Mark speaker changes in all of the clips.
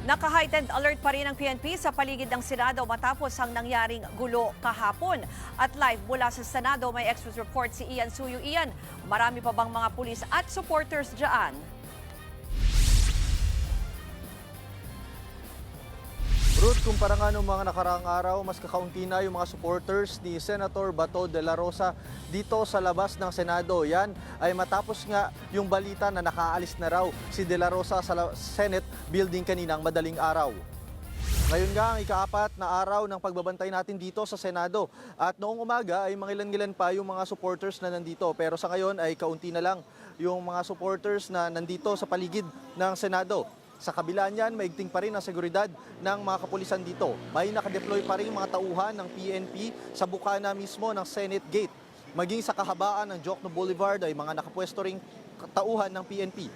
Speaker 1: Naka-heightened alert pa rin ang PNP sa paligid ng Senado matapos ang nangyaring gulo kahapon. At live mula sa Senado may Express report si Ian Suyu. Ian, marami pa bang mga pulis at supporters dyan?
Speaker 2: Ruth, kumpara nga noong mga nakaraang araw, mas kakaunti na yung mga supporters ni Senator Bato de la Rosa dito sa labas ng Senado. Yan ay matapos nga yung balita na nakaalis na raw si de la Rosa sa Senate building kaninang madaling araw. Ngayon nga ang ika-4 na araw ng pagbabantay natin dito sa Senado. At noong umaga ay mangilan-ngilan pa yung mga supporters na nandito. Pero sa ngayon ay kaunti na lang yung mga supporters na nandito sa paligid ng Senado. Sa kabila niyan, maigting pa rin ang seguridad ng mga kapulisan dito. May nakadeploy pa rin mga tauhan ng PNP sa bukana mismo ng Senate Gate. Maging sa kahabaan ng Jokno Boulevard ay mga nakapwesto ring tauhan ng PNP.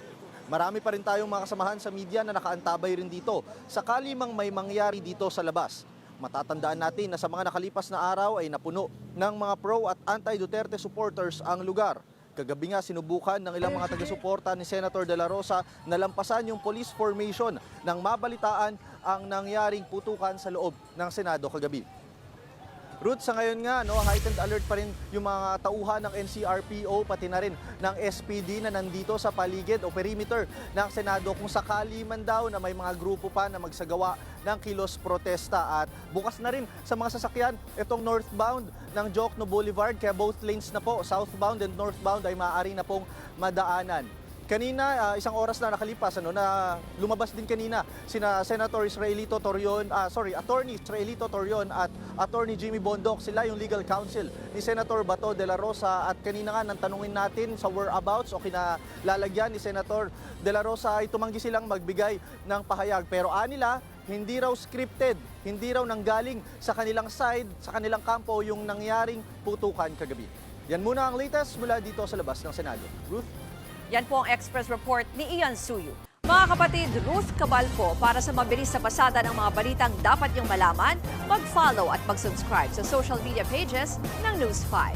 Speaker 2: Marami pa rin tayong mga kasamahan sa media na nakaantabay rin dito. Sakali mang may mangyari dito sa labas. Matatandaan natin na sa mga nakalipas na araw ay napuno ng mga pro at anti-Duterte supporters ang lugar. Kagabi nga sinubukan ng ilang mga taga-suporta ni Senator de la Rosa na lampasan yung police formation nang mabalitaan ang nangyaring putukan sa loob ng Senado kagabi. Ruth, sa ngayon nga, heightened alert pa rin yung mga tauhan ng NCRPO pati na rin ng SPD na nandito sa paligid o perimeter ng Senado kung sakali man daw na may mga grupo pa na magsagawa ng kilos protesta. At bukas na rin sa mga sasakyan itong northbound ng Jokno Boulevard, kaya both lanes na po, southbound and northbound ay maaari na pong madaanan. Kanina, isang oras na nakalipas, na lumabas din kanina sina Senator Israelito Torion, Attorney Israelito Torion at Attorney Jimmy Bondoc. Sila yung legal counsel ni Senator Bato de la Rosa. At kanina nga nang tanungin natin sa whereabouts o kinalalagyan ni Senator de la Rosa ay tumanggi silang magbigay ng pahayag. Pero anila, hindi raw scripted, hindi raw nanggaling sa kanilang side, sa kanilang kampo yung nangyaring putukan kagabi. Yan muna ang latest mula dito sa labas ng Senado. Ruth?
Speaker 1: Yan po ang Express report ni Ian Suyu. Mga kapatid, Ruth Cabalpo, para sa mabilis na pasada ng mga balitang dapat niyong malaman, mag-follow at mag-subscribe sa social media pages ng News 5.